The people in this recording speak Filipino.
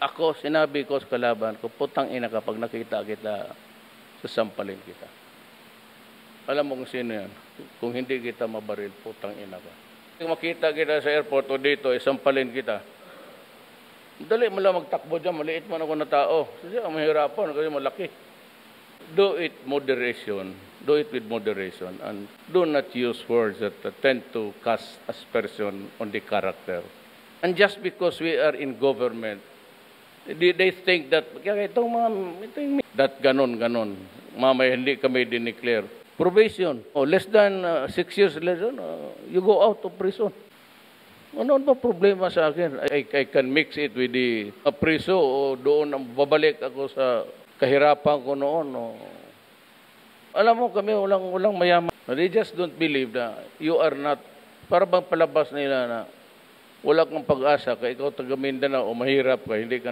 Ako, sinabi ko sa kalaban ko, putang ina kapag nakita kita, sasampalin kita. Alam mo kung sino yan? Kung hindi kita mabaril, putang ina ka. Kung makita kita sa airport o dito, sampalin kita. Dali mo lang magtakbo dyan, maliit man ako na tao. Kasi ang mahirapan kasi malaki. Do it moderation. Do it with moderation. And do not use words that tend to cast aspersion on the character. And just because we are in government, they think that, kaya itong mga, that ganon. Mamaya hindi kami dineclare. Probation. Less than 6 years, you go out of prison. Ano ba problema sa akin? I can mix it with the preso o doon babalik ako sa kahirapan ko noon. Alam mo kami, walang mayaman. They just don't believe na you are not, para bang palabas nila na wala kang pag-asa, kaya ikaw taga Mindanao o mahirap ka, hindi ka